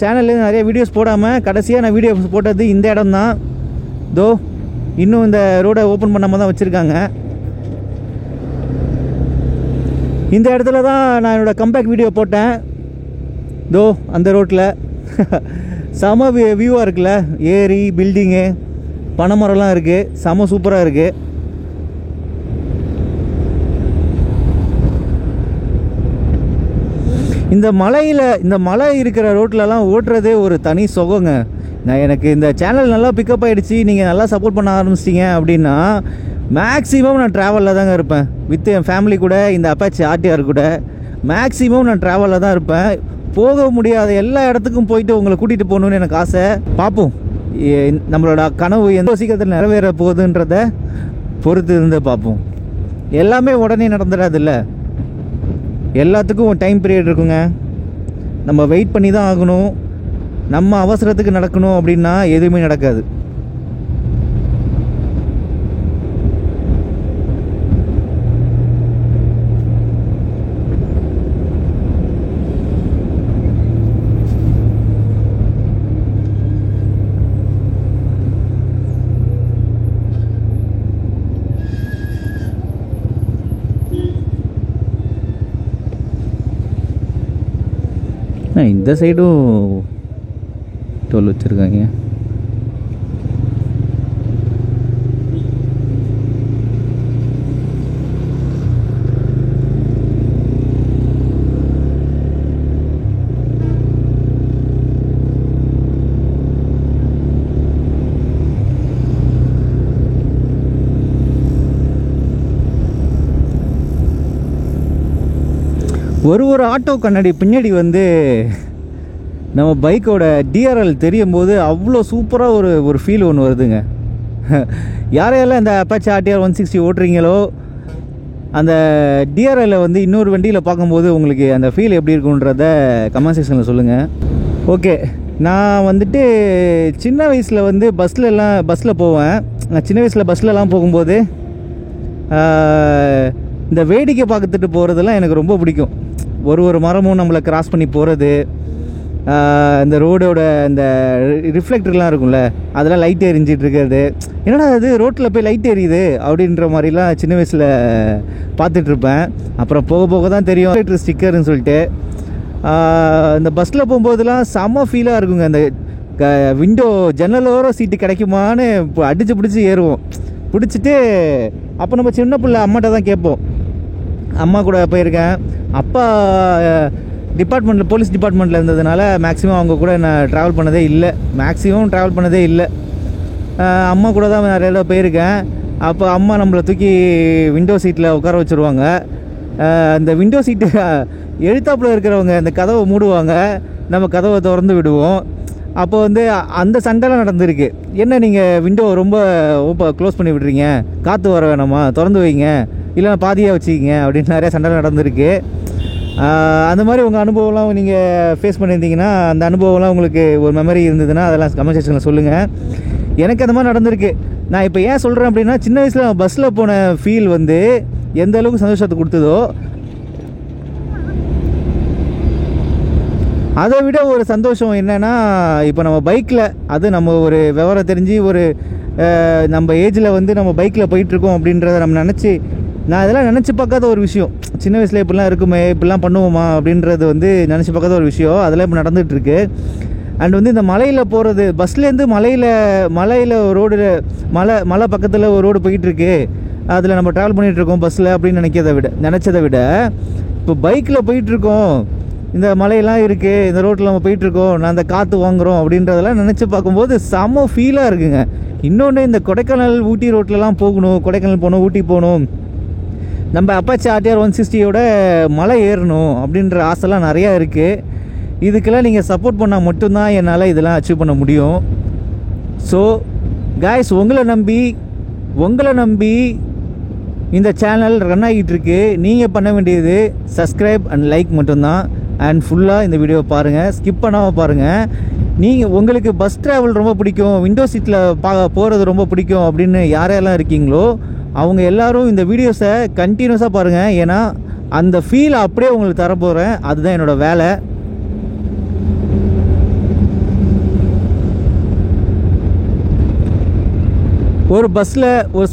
சேனல்லேருந்து நிறைய வீடியோஸ் போடாமல் கடைசியாக நான் வீடியோ போட்டது இந்த இடம் தான். தோ இன்னும் இந்த ரோடை ஓப்பன் பண்ணாமல் தான் வச்சுருக்காங்க. இந்த இடத்துல தான் நான் என்னோடய கம்பேக் வீடியோ போட்டேன். தோ அந்த ரோட்டில் செம வியூவாக இருக்குல்ல, ஏரி, பில்டிங்கு, பனைமரம்லாம் இருக்குது, செம சூப்பராக இருக்குது. இந்த மலை இருக்கிற ரோட்லலாம் ஓட்டுறதே ஒரு தனி சுகங்க. எனக்கு இந்த சேனல் நல்லா பிக்கப் ஆகிடுச்சு, நீங்கள் நல்லா சப்போர்ட் பண்ண ஆரம்பிச்சிட்டிங்க அப்படின்னா மேக்ஸிமம் நான் ட்ராவலில் தாங்க இருப்பேன். வித் என் ஃபேமிலி கூட, இந்த அப்பாச்சி ஆர்டிஆர் கூட மேக்ஸிமம் நான் ட்ராவலில் தான் இருப்பேன். போக முடியாத எல்லா இடத்துக்கும் போயிட்டு உங்களை கூட்டிகிட்டு போகணுன்னு எனக்கு ஆசை. பார்ப்போம் நம்மளோட கனவு எந்த சீக்கிரத்தில் நிறைவேற போகுதுன்றத பொறுத்து இருந்து பார்ப்போம். எல்லாமே உடனே நடந்துடாதுல்ல, எல்லாத்துக்கும் டைம் பீரியட் இருக்குங்க. நம்ம வெயிட் பண்ணி தான் ஆகணும். நம்ம அவசரத்துக்கு நடக்கணும் அப்படின்னா எதுவுமே நடக்காது. இந்த சைடும் டோல் வச்சுருக்காங்க. ஒரு ஆட்டோ கண்ணாடி பின்னாடி வந்து நம்ம பைக்கோட டிஆர்எல் தெரியும் போது அவ்வளோ சூப்பராக ஒரு ஃபீல் ஒன்று வருதுங்க. யாரையெல்லாம் இந்த அப்பாச்சி ஆர்டிஆர் 160 ஓட்டுறீங்களோ அந்த டிஆர்எல்லை வந்து இன்னொரு வண்டியில் பார்க்கும்போது உங்களுக்கு அந்த ஃபீல் எப்படி இருக்குன்றத கமெண்ட் செக்ஷனில் சொல்லுங்கள். ஓகே, நான் வந்துட்டு சின்ன வயசில் வந்து பஸ்ஸில் போவேன். நான் சின்ன வயசில் பஸ்லலாம் போகும்போது இந்த வேடிக்கை பார்த்துட்டு போகிறதெல்லாம் எனக்கு ரொம்ப பிடிக்கும். ஒரு மரமும் நம்மளை கிராஸ் பண்ணி போகிறது, இந்த ரோடோட இந்த ரிஃப்ளெக்டர்லாம் இருக்கும்ல, அதெல்லாம் லைட் எரிஞ்சிட்டு இருக்கிறது, என்னடா அது ரோட்டில் போய் லைட் எரியுது அப்படின்ற மாதிரிலாம் சின்ன வயசில் பார்த்துட்ருப்பேன். அப்புறம் போக போக தான் தெரியும் ரிஃப்ளெக்டர் ஸ்டிக்கர்னு சொல்லிட்டு. இந்த பஸ்ஸில் போகும்போதெல்லாம் செம்ம ஃபீலாக இருக்குங்க. அந்த விண்டோ ஜன்னலோர சீட்டு கிடைக்குமான்னு அடித்து பிடிச்சி ஏறுவோம். பிடிச்சிட்டு அப்போ நம்ம சின்ன பிள்ளை அம்மாட்ட தான் கேட்போம். அம்மா கூட போயிருக்கேன். அப்பா டிபார்ட்மெண்ட்டில் போலீஸ் டிபார்ட்மெண்ட்டில் இருந்ததுனால மேக்ஸிமம் அவங்க கூட நான் ட்ராவல் பண்ணதே இல்லை. அம்மா கூட தான் நிறைய இடம் போயிருக்கேன். அப்போ அம்மா நம்மளை தூக்கி விண்டோ சீட்டில் உட்கார வச்சுருவாங்க. அந்த விண்டோ சீட்டு எழுத்தாப்பில் இருக்கிறவங்க அந்த கதவை மூடுவாங்க, நம்ம கதவை திறந்து விடுவோம். அப்போ வந்து அந்த சண்டைலாம் நடந்திருக்கு. என்ன நீங்கள் விண்டோ ரொம்ப க்ளோஸ் பண்ணி விடுறீங்க, காற்று வர வேணாமா, திறந்து வைங்க, இல்லைனா பாதியாக வச்சுக்கிங்க அப்படின்னு நிறையா சண்டை நடந்திருக்கு. அந்த மாதிரி உங்கள் அனுபவம்லாம் நீங்கள் ஃபேஸ் பண்ணியிருந்தீங்கன்னா, அந்த அனுபவம்லாம் உங்களுக்கு ஒரு மெமரி இருந்ததுன்னா அதெல்லாம் கமெண்ட் செக்ஷனில் சொல்லுங்கள். எனக்கு அந்த மாதிரி நடந்திருக்கு. நான் இப்போ ஏன் சொல்கிறேன் அப்படின்னா, சின்ன வயசில் பஸ்ஸில் போன ஃபீல் வந்து எந்த அளவுக்கு சந்தோஷத்தை கொடுத்ததோ, அதை விட ஒரு சந்தோஷம் என்னென்னா, இப்போ நம்ம பைக்கில், அது நம்ம ஒரு விவரம் தெரிஞ்சு ஒரு நம்ம ஏஜில் வந்து நம்ம பைக்கில் போயிட்டுருக்கோம் அப்படின்றத நம்ம நான் இதெல்லாம் நினச்சி பார்க்காத ஒரு விஷயம். சின்ன வயசில் இப்படிலாம் இருக்குமே, இப்படிலாம் பண்ணுவோமா அப்படின்றது வந்து நினச்சி பார்க்காத ஒரு விஷயம். அதெல்லாம் இப்போ நடந்துகிட்ருக்கு. அண்ட் வந்து இந்த மலையில் போகிறது, பஸ்லேருந்து மலையில் ரோடு, மலை பக்கத்தில் ஒரு ரோடு போயிட்டுருக்கு, அதில் நம்ம ட்ராவல் பண்ணிகிட்ருக்கோம் பஸ்ஸில் அப்படின்னு நினச்சதை விட இப்போ பைக்கில் போயிட்டுருக்கோம், இந்த மலையெல்லாம் இருக்குது, இந்த ரோட்டில் நம்ம போயிட்டுருக்கோம், நான் அந்த காற்று வாங்குகிறோம் அப்படின்றதெல்லாம் நினச்சி பார்க்கும்போது செம்ம ஃபீலாக இருக்குங்க. இன்னொன்று, இந்த கொடைக்கானல் ஊட்டி ரோட்லலாம் போகணும், கொடைக்கானல் போகணும், ஊட்டி போகணும், நம்ம அப்பாச்சி RTR 160யோட மலை ஏறணும் அப்படின்ற ஆசைலாம் நிறையா இருக்குது. இதுக்கெல்லாம் நீங்கள் சப்போர்ட் பண்ணால் மட்டும்தான் என்னால் இதெல்லாம் அச்சீவ் பண்ண முடியும். ஸோ காய்ஸ், உங்களை நம்பி இந்த சேனல் ரன் ஆகிட்டு இருக்கு. நீங்கள் பண்ண வேண்டியது சப்ஸ்கிரைப் அண்ட் லைக் மட்டும்தான். அண்ட் ஃபுல்லாக இந்த வீடியோவை பாருங்கள், ஸ்கிப் பண்ணாமல் பாருங்கள். உங்களுக்கு பஸ் ட்ராவல் ரொம்ப பிடிக்கும், விண்டோ சீட்டில் போகிறது ரொம்ப பிடிக்கும் அப்படின்னு யாரெல்லாம் இருக்கீங்களோ அவங்க எல்லோரும் இந்த வீடியோஸை கண்டினியூஸாக பாருங்கள். ஏன்னா அந்த ஃபீலை அப்படியே உங்களுக்கு தரப்போகிறேன். அதுதான் என்னோடய வேலை. ஒரு பஸ்ஸில் ஒரு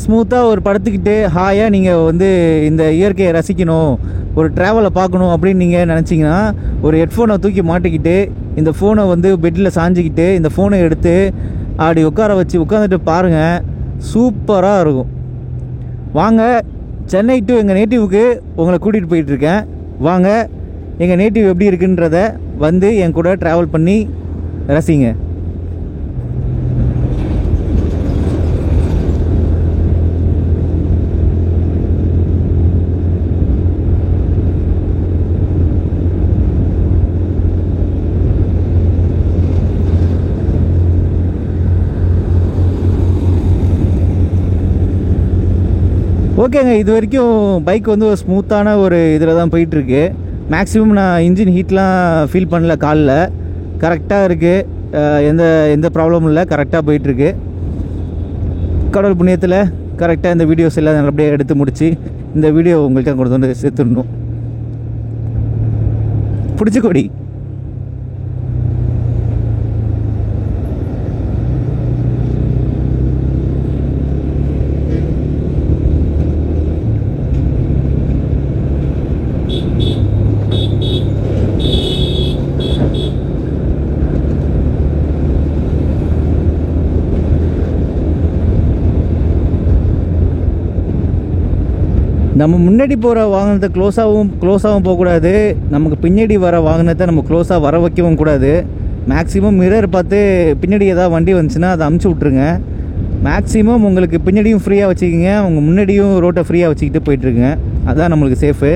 ஸ்மூத்தாக ஒரு படுத்துக்கிட்டு ஹாயாக நீங்கள் வந்து இந்த இயற்கையை ரசிக்கணும், ஒரு ட்ராவலை பார்க்கணும் அப்படின்னு நீங்கள் நினச்சிங்கன்னா, ஒரு ஹெட்ஃபோனை தூக்கி மாட்டிக்கிட்டு, இந்த ஃபோனை வந்து பெட்டில் சாஞ்சிக்கிட்டு, இந்த ஃபோனை எடுத்து அப்படி உட்காந்துட்டு பாருங்கள், சூப்பராக இருக்கும். வாங்க, சென்னை டு எங்கள் நேட்டிவ்க்கு உங்களை கூட்டிகிட்டு போயிட்டுருக்கேன். வாங்க, எங்கள் நேட்டிவ் எப்படி இருக்குன்றத வந்து என் கூட ட்ராவல் பண்ணி ரசிங்க. ஓகேங்க, இது வரைக்கும் பைக் வந்து ஒரு ஸ்மூத்தான ஒரு இதில் தான் போயிட்டுருக்கு. மேக்ஸிமம் நான் இன்ஜின் ஹீட்லாம் ஃபீல் பண்ணல, காலில் கரெக்டாக இருக்குது, எந்த ப்ராப்ளமும் இல்லை, கரெக்டாக போயிட்டுருக்கு. கடவுள் புண்ணியத்தில் கரெக்டாக இந்த வீடியோஸ் எல்லாம் நல்லபடியாக எடுத்து முடித்து இந்த வீடியோ உங்கள்கிட்ட கொண்டு வந்து சேர்த்துடணும். பிடிச்சி கொடி. நம்ம முன்னாடி போகிற வாகனத்தை க்ளோஸாகவும் போகக்கூடாது, நமக்கு பின்னாடி வர வாகனத்தை நம்ம க்ளோஸாக வர வைக்கவும் கூடாது. மேக்ஸிமம் மிரர் பார்த்து பின்னாடி ஏதாவது வண்டி வந்துச்சுன்னா அதை அமுச்சு விட்ருங்க. மேக்ஸிமம் உங்களுக்கு பின்னாடியும் ஃப்ரீயாக வச்சுக்கிங்க, உங்கள் முன்னாடியும் ரோட்டை ஃப்ரீயாக வச்சுக்கிட்டு போயிட்டுருங்க. அதுதான் நம்மளுக்கு சேஃபு.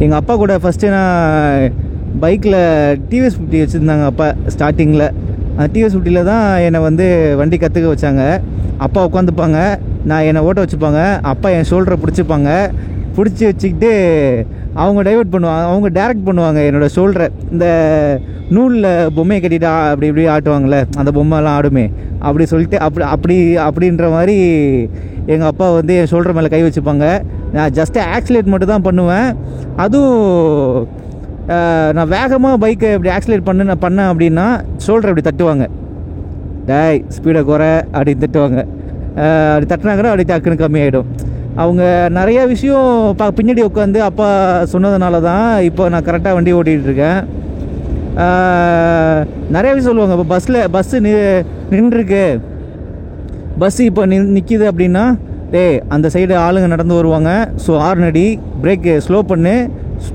எங்கள் அப்பா கூட ஃபஸ்ட்டு நான் பைக்கில் TVS 50 வச்சுருந்தாங்க அப்பா ஸ்டார்டிங்கில். அந்த TVS 50ல் தான் என்னை வந்து வண்டி கற்றுக்க வச்சாங்க. அப்பா உட்காந்துப்பாங்க, நான் என்னை ஓட்ட வச்சுப்பாங்க, அப்பா என் ஷோல்டரை பிடிச்சி வச்சுக்கிட்டு அவங்க டைவர்ட் பண்ணுவாங்க, அவங்க டைரக்ட் பண்ணுவாங்க என்னோடய ஷோல்டரை. இந்த நூலில் பொம்மையை கட்டிட்டு அப்படி இப்படி ஆட்டுவாங்கள்ல, அந்த பொம்மைலாம் ஆடுமே, அப்படி சொல்லிட்டு அப்படின்ற மாதிரி எங்கள் அப்பா வந்து என் ஷோல்டர் மேலே கை வச்சுப்பாங்க. நான் ஜஸ்ட்டு ஆக்சிலேட் மட்டும் தான் பண்ணுவேன். அதுவும் நான் வேகமாக பைக்கை இப்படி ஆக்சிலேட் பண்ணேன் அப்படின்னா ஷோல்டர் அப்படி தட்டுவாங்க, டேய் ஸ்பீடை குறை அப்படின்னு தட்டுவாங்க. அப்படி தட்டினாங்கன்னா அப்படி டக்குன்னு கம்மியாயிடும். அவங்க நிறையா விஷயம் பின்னாடி உட்காந்து அப்பா சொன்னதுனால தான் இப்போ நான் கரெக்டாக வண்டி ஓட்டிகிட்ருக்கேன். நிறைய விஷயம் சொல்லுவாங்க. இப்போ பஸ்ஸு நின்றுருக்கு, பஸ்ஸு இப்போ நிற்கிது அப்படின்னா, டேய் அந்த சைடு ஆளுங்க நடந்து வருவாங்க, ஸோ ஹார்ன் பிரேக்கு ஸ்லோ பண்ணு,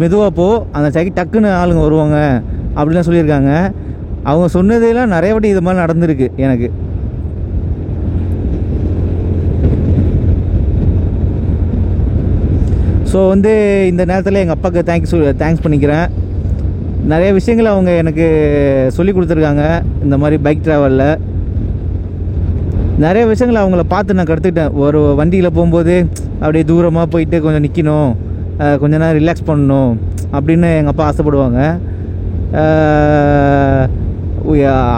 மெதுவாக போ, அந்த சைடு டக்குன்னு ஆளுங்க வருவாங்க அப்படிலாம் சொல்லியிருக்காங்க. அவங்க சொன்னதெல்லாம் நிறைய வாட்டி இது மாதிரி நடந்திருக்கு எனக்கு. ஸோ வந்து இந்த நேரத்தில் எங்கள் அப்பாவுக்கு தேங்க்ஸ் பண்ணிக்கிறேன். நிறைய விஷயங்கள் அவங்க எனக்கு சொல்லி கொடுத்துருக்காங்க. இந்த மாதிரி பைக் ட்ராவலில் நிறைய விஷயங்கள் அவங்கள பார்த்து நான் கற்றுக்கிட்டேன். ஒரு வண்டியில் போகும்போது அப்படியே தூரமாக போயிட்டு கொஞ்சம் நிற்கணும், கொஞ்ச நேரம் ரிலாக்ஸ் பண்ணணும் அப்படின்னு எங்கள் அப்பா ஆசைப்படுவாங்க.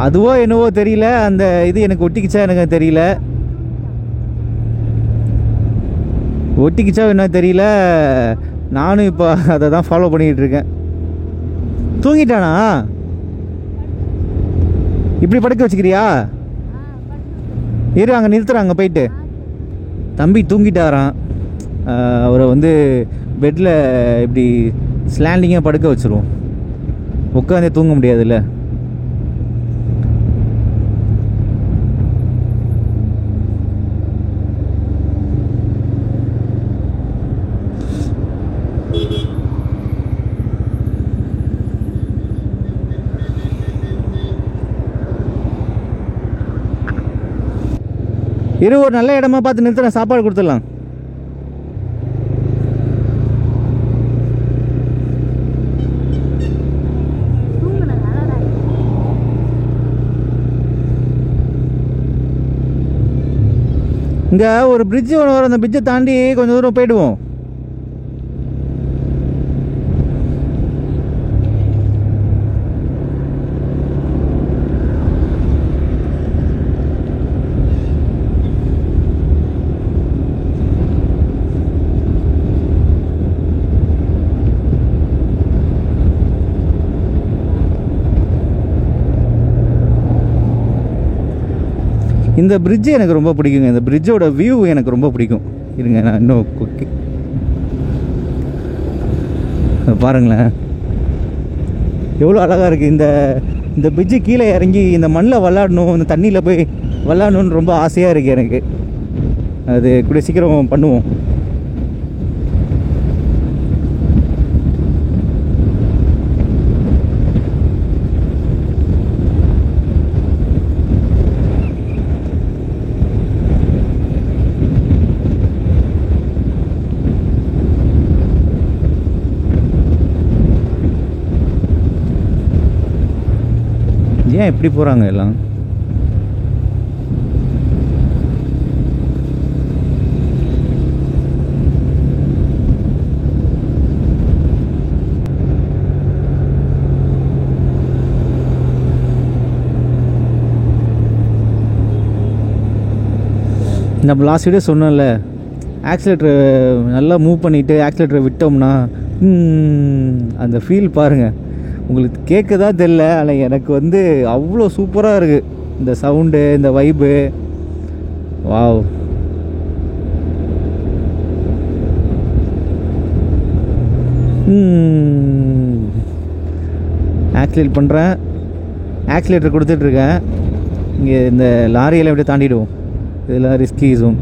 அதுவோ என்னவோ தெரியல, அந்த இது எனக்கு ஒட்டிக்கிச்சா எனக்கு தெரியல, ஒட்டிக்கிச்சா என்ன தெரியல, நானும் இப்போ அதை தான் ஃபாலோ பண்ணிக்கிட்டு இருக்கேன். தூங்கிட்டானா? இப்படி படுக்க வச்சுக்கிறியா? இரு, அங்கே நிறுத்துறாங்க போயிட்டு. தம்பி தூங்கிட்டாரான். அவரை வந்து பெட்டில் இப்படி ஸ்லாண்டிங்காக படுக்க வச்சுருவோம், உட்காந்தே தூங்க முடியாதுல்ல. இரு, ஒரு நல்ல இடமா பார்த்து நிறுத்துறேன், சாப்பாடு கொடுத்துடலாம். இங்கே ஒரு பிரிட்ஜ் ஒன்று வரும், அந்த பிரிட்ஜை தாண்டி கொஞ்சம் தூரம் போயிடுவோம். இந்த பிரிட்ஜு எனக்கு ரொம்ப பிடிக்குங்க. இந்த பிரிட்ஜோட வியூ எனக்கு ரொம்ப பிடிக்கும். இருங்க, நான் இன்னும் பாருங்களேன் எவ்வளோ அழகாக இருக்குது. இந்த பிரிட்ஜு கீழே இறங்கி இந்த மண்ணில் விளாடணும், இந்த தண்ணியில் போய் விளாடணுன்னு ரொம்ப ஆசையாக இருக்குது எனக்கு. அது கூட சீக்கிரம் பண்ணுவோம். ஏன் எப்படி போகிறாங்க எல்லாம்? நம்ம லாஸ்ட் வீடியோ சொன்னோம்ல, ஆக்சிலேட்டரை நல்லா மூவ் பண்ணிவிட்டு ஆக்சிலேட்டரை விட்டோம்னா அந்த ஃபீல் பாருங்கள். உங்களுக்கு கேட்குதா தெரியல, ஆனால் எனக்கு வந்து அவ்வளோ சூப்பராக இருக்குது இந்த சவுண்டு, இந்த வைப்பு. வாவ். ஆக்சிலேட் பண்ணுறேன், ஆக்சிலேட்டர் கொடுத்துட்ருக்கேன். இங்கே இந்த லாரியெல்லாம் எப்படி தாண்டிடுவோம், இதெல்லாம் ரிஸ்கி ஜோன்.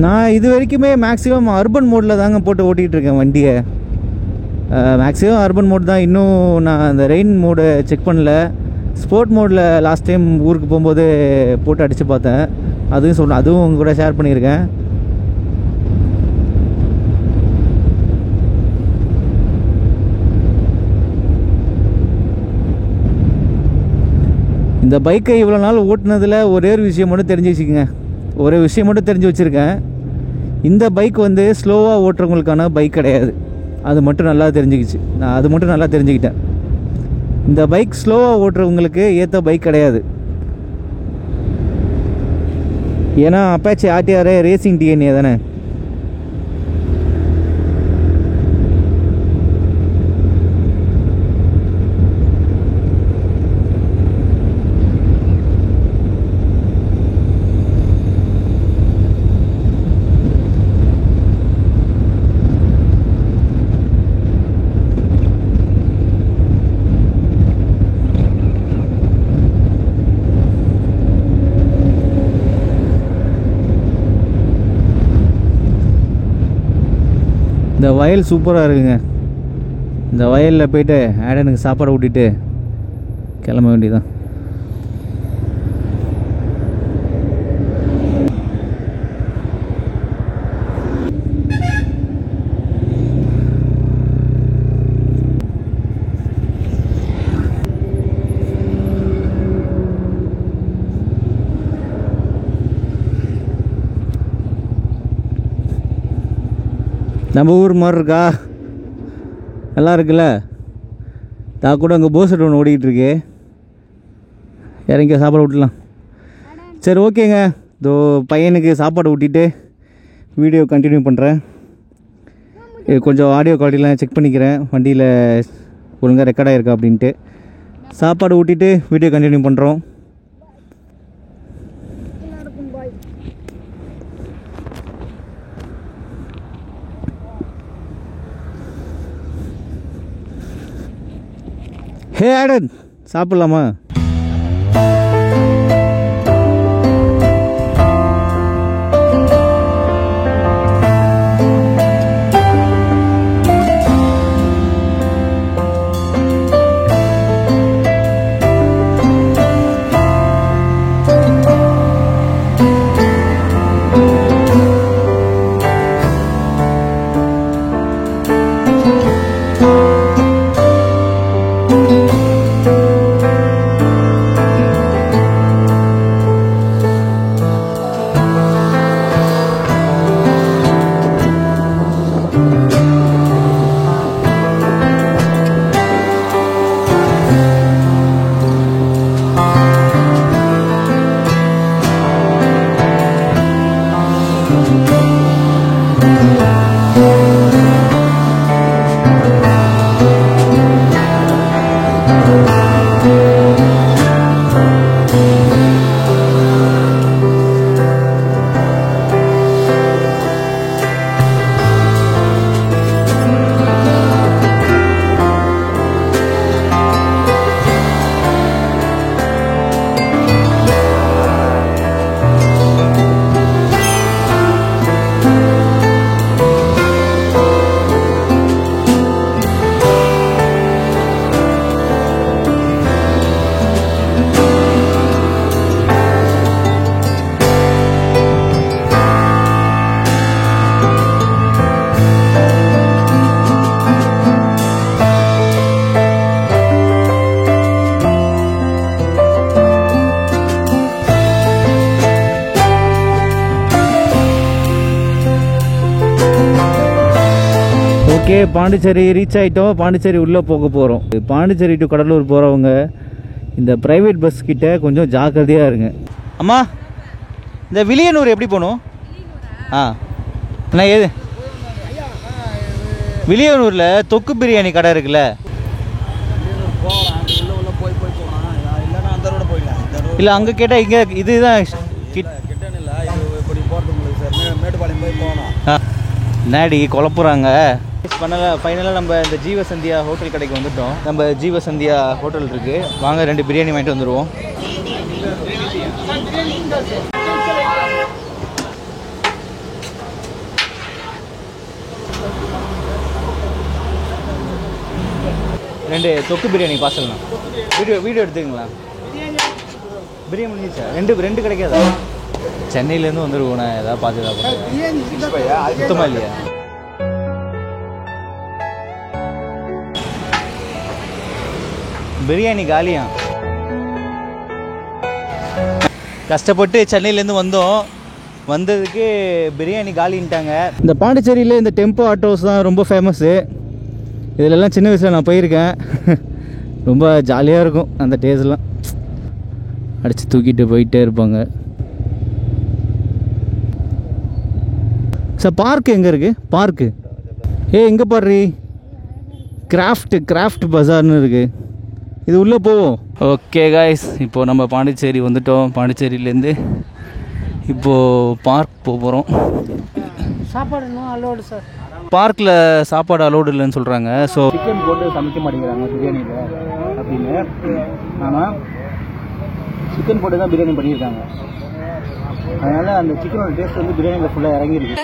நான் இது வரைக்குமே மேக்ஸிமம் அர்பன் மோடில் தாங்க போட்டு ஓட்டிகிட்டு இருக்கேன் வண்டியை. மேக்ஸிமம் அர்பன் மோட் தான். இன்னும் நான் அந்த ரெயின் மோடை செக் பண்ணல. ஸ்போர்ட் மோடில் லாஸ்ட் டைம் ஊருக்கு போகும்போது போட்டு அடித்து பார்த்தேன். அதுவும் உங்க கூட ஷேர் பண்ணியிருக்கேன். இந்த பைக்கை இவ்வளோ நாள் ஓட்டுனதில் ஒரே ஒரு விஷயம் மட்டும் தெரிஞ்சு வச்சுக்கோங்க. ஒரே விஷயம் மட்டும் தெரிஞ்சு வச்சுருக்கேன். இந்த பைக் வந்து ஸ்லோவாக ஓட்டுறவங்களுக்கான பைக் கிடையாது. அது மட்டும் நல்லா தெரிஞ்சுக்கிச்சு. நான் அது மட்டும் நல்லா தெரிஞ்சுக்கிட்டேன். இந்த பைக் ஸ்லோவாக ஓட்டுறவங்களுக்கு ஏற்ற பைக் கிடையாது. ஏன்னா அப்பாச்சி ஆர்டிஆர் ரேசிங் டிஎன்ஏ தானே. இந்த வயல் சூப்பராக இருக்குங்க. இந்த வயலில் போயிட்டு ஆடனுக்கு சாப்பாடு ஊட்டிட்டு கிளம்ப வேண்டியதான். நம்ம ஊர் மாதிரி இருக்கா? நல்லா இருக்குல்ல? நான் கூட அங்கே போசட் ஒன்று ஓடிக்கிட்டு இருக்கு. இறங்கி சாப்பாடு விட்டுலாம். சரி ஓகேங்க. இதோ பையனுக்கு சாப்பாடு ஊட்டிட்டு வீடியோ கண்டினியூ பண்ணுறேன். கொஞ்சம் ஆடியோ குவாலிட்டிலாம் செக் பண்ணிக்கிறேன், வண்டியில் ஒழுங்காக ரெக்கார்ட் ஆகிருக்கா அப்படின்ட்டு. சாப்பாடு ஊட்டிட்டு வீடியோ கண்டினியூ பண்ணுறோம். ஹே ஆடன், சாப்பிட்லாமா? ஓகே, பாண்டிச்சேரி ரீச் ஆகிட்டோம். பாண்டிச்சேரி உள்ளே போக போகிறோம். பாண்டிச்சேரி டு கடலூர் போகிறவங்க இந்த ப்ரைவேட் பஸ் கிட்ட கொஞ்சம் ஜாக்கிரதையாக இருங்க. அம்மா, இந்த வில்லியனூர் எப்படி போகணும்? அண்ணா ஏது வில்லியனூரில் தொக்கு பிரியாணி கடை இருக்குல்ல? இல்லை அங்கே கேட்டால் இங்கே இதுதான் நாடி குழப்புறாங்க. ஃபைனலாக நம்ம இந்த ஜீவசந்தியா ஹோட்டல் கடைக்கு வந்துட்டோம். நம்ம ஜீவசந்தியா ஹோட்டல் இருக்குது. வாங்க 2 பிரியாணி வாங்கிட்டு வந்துடுவோம். 2 தொக்கு பிரியாணி பார்சல்ண்ணா. வீடியோ எடுத்துக்கங்களா? பிரியாணி முடிஞ்சிச்சா? ரெண்டு கிடைக்காதா? சென்னையிலேருந்து வந்துருவோண்ணா, ஏதாவது பார்த்து ஏதாவது சுத்தமாக இல்லையா? பிரியாணி காலியா? கஷ்டப்பட்டு சென்னையிலேருந்து வந்ததுக்கு பிரியாணி காலின்ட்டாங்க. இந்த பாண்டிச்சேரியில் இந்த டெம்போ ஆட்டோஸ் தான் ரொம்ப ஃபேமஸ்ஸு. இதிலெல்லாம் சின்ன வயசில் நான் போயிருக்கேன். ரொம்ப ஜாலியாக இருக்கும் அந்த டேஸ்லாம். அடித்து தூக்கிட்டு போயிட்டே இருப்பாங்க. சார் பார்க்கு எங்கே இருக்குது? பார்க்கு எங்கே பாடுறீ? கிராஃப்ட் பஜார்னு இருக்குது. இது உள்ளே போவோம். ஓகே காய்ஸ், இப்போது நம்ம பாண்டிச்சேரி வந்துட்டோம். பாண்டிச்சேரியிலேருந்து இப்போது பார்க் போகிறோம். சாப்பாடு இன்னும் அலோடு சார். பார்க்கில் சாப்பாடு அலோடு இல்லைன்னு சொல்கிறாங்க. ஸோ சிக்கன் போட்டு சமைக்க மாட்டேங்கிறாங்க பிரியாணியில் அப்படின்னு. ஆனால் சிக்கன் போட்டு தான் பிரியாணி பண்ணியிருக்காங்க. அதனால் அந்த சிக்கனோட டேஸ்ட் வந்து பிரியாணியில் ஃபுல்லாக இறங்கிருக்கு.